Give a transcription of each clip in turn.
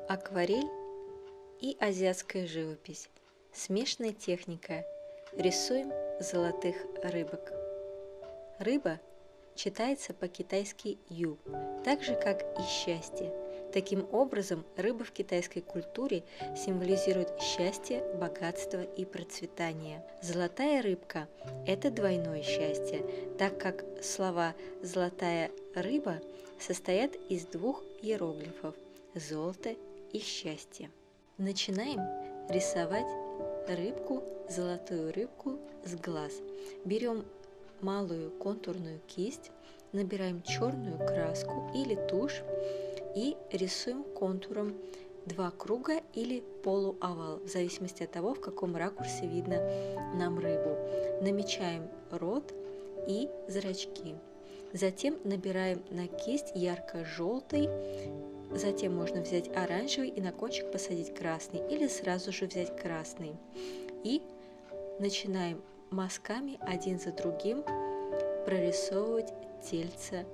Акварель и азиатская живопись. Смешанная техника. Рисуем золотых рыбок. Рыба читается по-китайски «ю», так же, как и счастье. Таким образом, рыба в китайской культуре символизирует счастье, богатство и процветание. Золотая рыбка – это двойное счастье, так как слова «золотая рыба» состоят из двух иероглифов – золото и счастье. Начинаем рисовать рыбку, золотую рыбку с глаз. Берем малую контурную кисть, набираем черную краску или тушь и рисуем контуром два круга или полуовал, в зависимости от того, в каком ракурсе видно нам рыбу. Намечаем рот и зрачки. Затем набираем на кисть ярко-желтый, затем можно взять оранжевый и на кончик посадить красный, или сразу же взять красный. И начинаем мазками один за другим прорисовывать тельце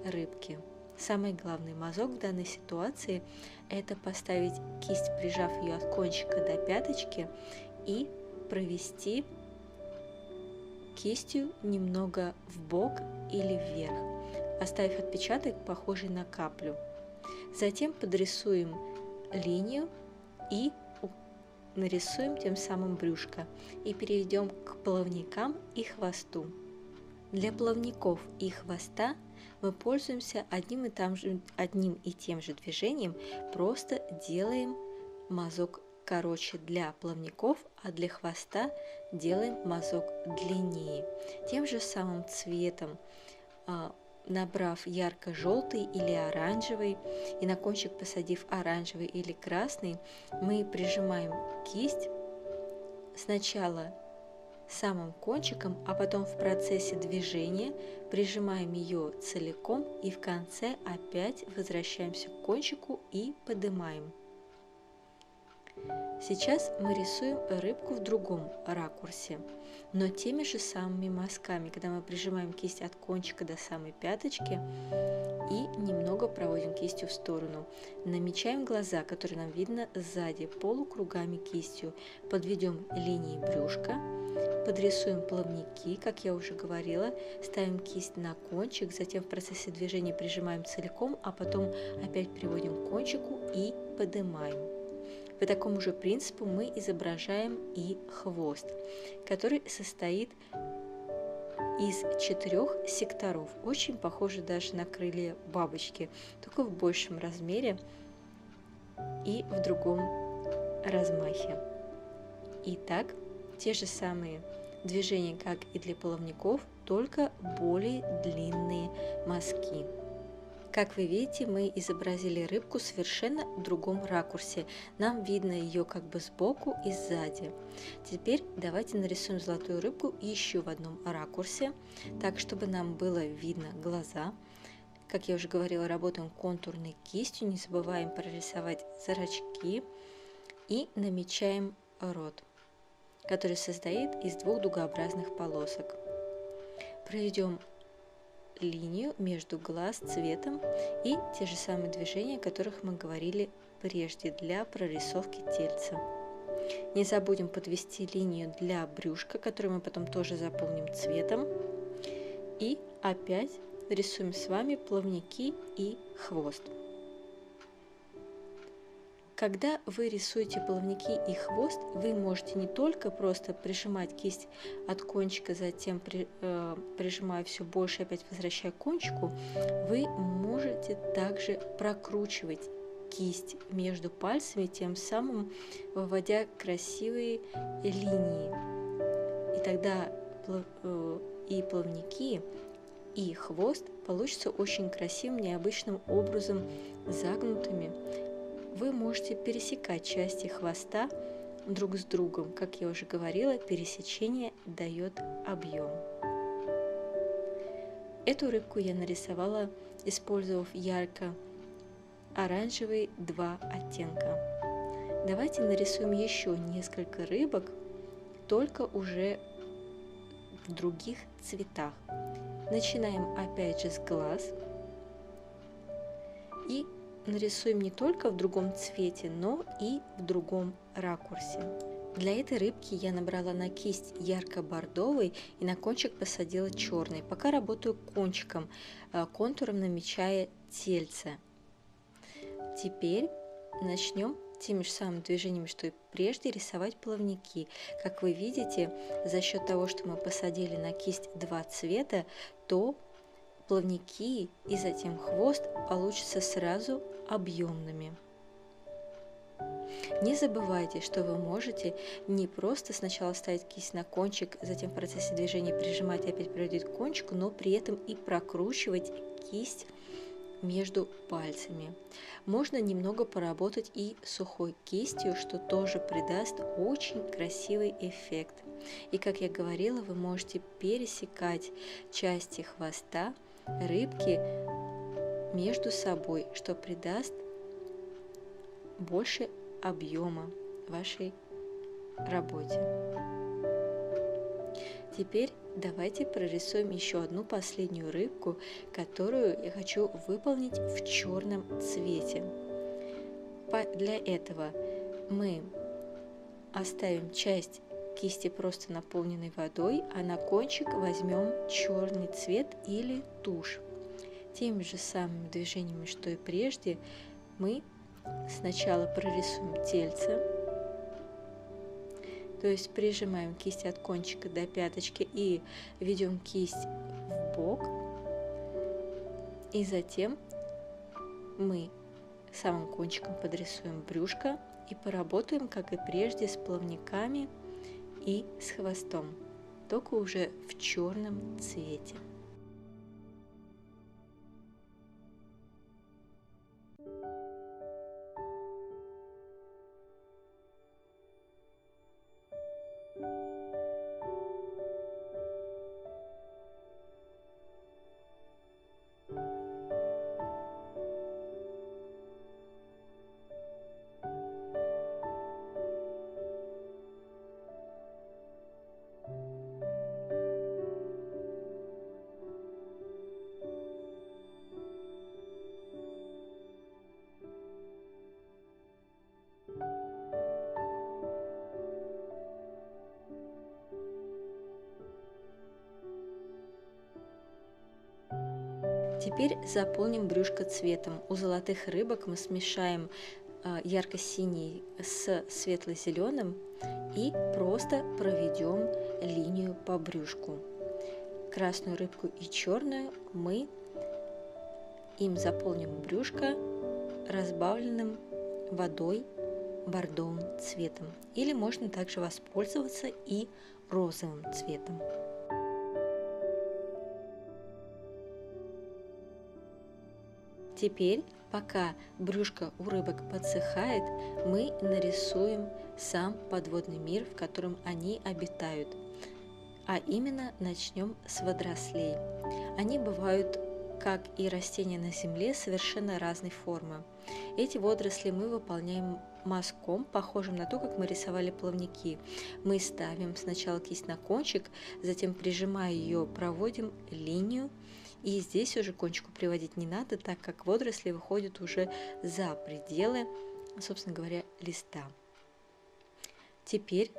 рыбки. Самый главный мазок в данной ситуации – это поставить кисть, прижав ее от кончика до пяточки, и провести кистью немного вбок или вверх, оставив отпечаток, похожий на каплю. Затем подрисуем линию и нарисуем тем самым брюшко и перейдем к плавникам и хвосту. Для плавников и хвоста мы пользуемся одним и тем же движением, просто делаем мазок короче для плавников, а для хвоста делаем мазок длиннее. Тем же самым цветом, набрав ярко-желтый или оранжевый и на кончик посадив оранжевый или красный, мы прижимаем кисть сначала самым кончиком, а потом в процессе движения прижимаем ее целиком и в конце опять возвращаемся к кончику и поднимаем. Сейчас мы рисуем рыбку в другом ракурсе, но теми же самыми мазками, когда мы прижимаем кисть от кончика до самой пяточки и немного проводим кистью в сторону. Намечаем глаза, которые нам видно сзади, полукругами кистью. Подведем линии брюшка, подрисуем плавники, как я уже говорила, ставим кисть на кончик, затем в процессе движения прижимаем целиком, а потом опять приводим к кончику и поднимаем. По такому же принципу мы изображаем и хвост, который состоит из 4 секторов, очень похожи даже на крылья бабочки, только в большем размере и в другом размахе. Итак, те же самые движения, как и для плавников, только более длинные мазки. Как вы видите, мы изобразили рыбку совершенно в другом ракурсе. Нам видно ее как бы сбоку и сзади. Теперь давайте нарисуем золотую рыбку еще в одном ракурсе, так чтобы нам было видно глаза. Как я уже говорила, работаем контурной кистью, не забываем прорисовать зрачки и намечаем рот, который состоит из двух дугообразных полосок. Проведем линию между глаз цветом и те же самые движения, о которых мы говорили прежде для прорисовки тельца. Не забудем подвести линию для брюшка, которую мы потом тоже заполним цветом. И опять рисуем с вами плавники и хвост. Когда вы рисуете плавники и хвост, вы можете не только просто прижимать кисть от кончика, затем прижимая все больше, опять возвращая к кончику, вы можете также прокручивать кисть между пальцами, тем самым выводя красивые линии. И тогда и плавники, и хвост получатся очень красивым, необычным образом загнутыми. Вы можете пересекать части хвоста друг с другом. Как я уже говорила, пересечение дает объем. Эту рыбку я нарисовала, использовав ярко-оранжевые два оттенка. Давайте нарисуем еще несколько рыбок, только уже в других цветах. Начинаем опять же с глаз и нарисуем не только в другом цвете, но и в другом ракурсе. Для этой рыбки я набрала на кисть ярко-бордовый и на кончик посадила черный. Пока работаю кончиком, контуром намечая тельце. Теперь начнем теми же самыми движениями, что и прежде, рисовать плавники. Как вы видите, за счет того, что мы посадили на кисть два цвета, то плавники и затем хвост получатся сразу объемными. Не забывайте, что вы можете не просто сначала ставить кисть на кончик, затем в процессе движения прижимать и опять приводить к кончику, но при этом и прокручивать кисть между пальцами. Можно немного поработать и сухой кистью, что тоже придаст очень красивый эффект. И как я говорила, вы можете пересекать части хвоста рыбки между собой, что придаст больше объема вашей работе. Теперь давайте прорисуем еще одну последнюю рыбку, которую я хочу выполнить в черном цвете. Для этого мы оставим часть кисти просто наполненной водой, а на кончик возьмем черный цвет или тушь. Теми же самыми движениями, что и прежде, мы сначала прорисуем тельце, то есть прижимаем кисть от кончика до пяточки и ведем кисть в бок. И затем мы самым кончиком подрисуем брюшко и поработаем, как и прежде, с плавниками и с хвостом, только уже в черном цвете. Теперь заполним брюшко цветом. У золотых рыбок мы смешаем ярко-синий с светло-зеленым и просто проведем линию по брюшку. Красную рыбку и черную мы им заполним брюшко разбавленным водой бордовым цветом. Или можно также воспользоваться и розовым цветом. Теперь, пока брюшко у рыбок подсыхает, мы нарисуем сам подводный мир, в котором они обитают. А именно начнем с водорослей. Они бывают, как и растения на земле, совершенно разной формы. Эти водоросли мы выполняем мазком, похожим на то, как мы рисовали плавники. Мы ставим сначала кисть на кончик, затем, прижимая ее, проводим линию. И здесь уже кончику приводить не надо, так как водоросли выходят уже за пределы, собственно говоря, листа. Теперь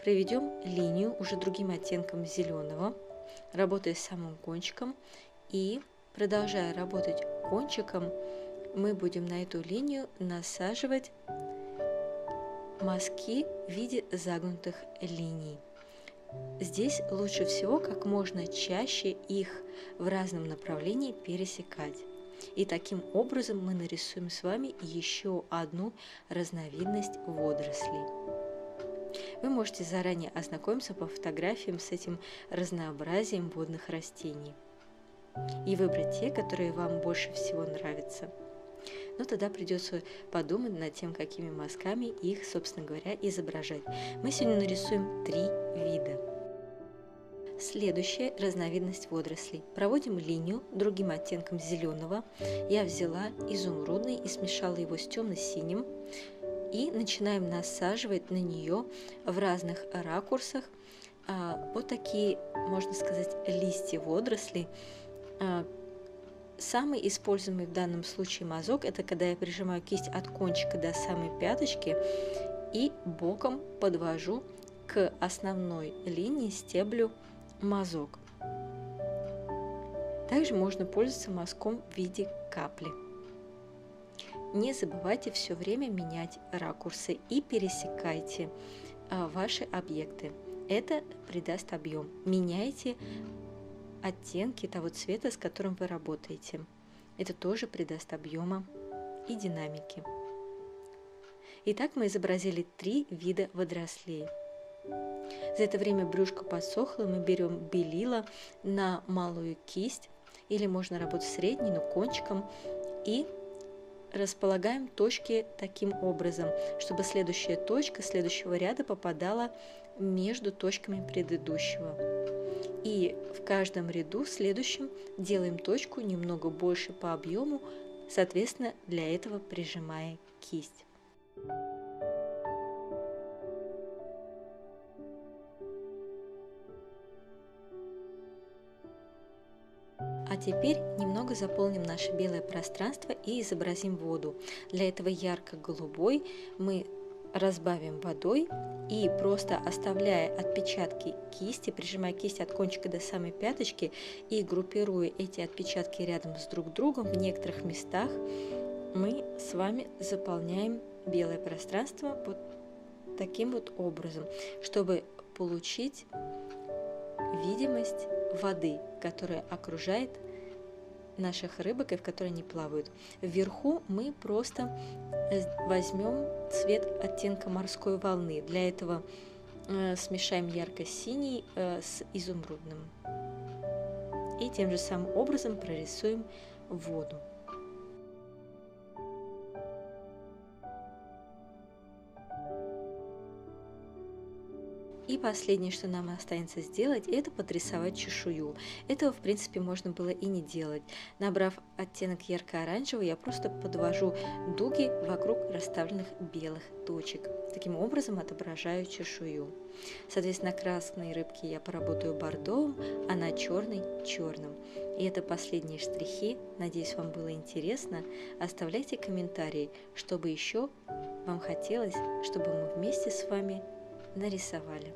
проведем линию уже другим оттенком зеленого, работая с самым кончиком. И продолжая работать кончиком, мы будем на эту линию насаживать мазки в виде загнутых линий. Здесь лучше всего как можно чаще их в разном направлении пересекать. И таким образом мы нарисуем с вами еще одну разновидность водорослей. Вы можете заранее ознакомиться по фотографиям с этим разнообразием водных растений и выбрать те, которые вам больше всего нравятся. Но тогда придется подумать над тем, какими мазками их, собственно говоря, изображать. Мы сегодня нарисуем 3 вида. Следующая разновидность водорослей. Проводим линию другим оттенком зеленого. Я взяла изумрудный и смешала его с темно-синим. И начинаем насаживать на нее в разных ракурсах вот такие, можно сказать, листья водорослей, Самый используемый в данном случае мазок – это когда я прижимаю кисть от кончика до самой пяточки и боком подвожу к основной линии стеблю мазок. Также можно пользоваться мазком в виде капли. Не забывайте все время менять ракурсы и пересекайте ваши объекты. Это придаст объем. Меняйте оттенки того цвета, с которым вы работаете. Это тоже придаст объема и динамики. Итак, мы изобразили 3 вида водорослей. За это время брюшко подсохло, мы берем белила на малую кисть, или можно работать средней, но кончиком, и располагаем точки таким образом, чтобы следующая точка следующего ряда попадала между точками предыдущего. И в каждом ряду следующем делаем точку немного больше по объему, соответственно, для этого прижимая кисть. А теперь немного заполним наше белое пространство и изобразим воду. Для этого ярко-голубой мы разбавим водой и просто оставляя отпечатки кисти, прижимая кисть от кончика до самой пяточки и группируя эти отпечатки рядом с друг другом в некоторых местах, мы с вами заполняем белое пространство вот таким вот образом, чтобы получить видимость воды, которая окружает наших рыбок и в которой они плавают. Вверху мы просто возьмем цвет оттенка морской волны. Для этого смешаем ярко-синий с изумрудным. И тем же самым образом прорисуем воду. И последнее, что нам останется сделать, это подрисовать чешую. Этого, в принципе, можно было и не делать. Набрав оттенок ярко-оранжевый, я просто подвожу дуги вокруг расставленных белых точек. Таким образом отображаю чешую. Соответственно, на красной рыбке я поработаю бордовым, а на черной – черным. И это последние штрихи. Надеюсь, вам было интересно. Оставляйте комментарии, что бы еще вам хотелось, чтобы мы вместе с вами нарисовали.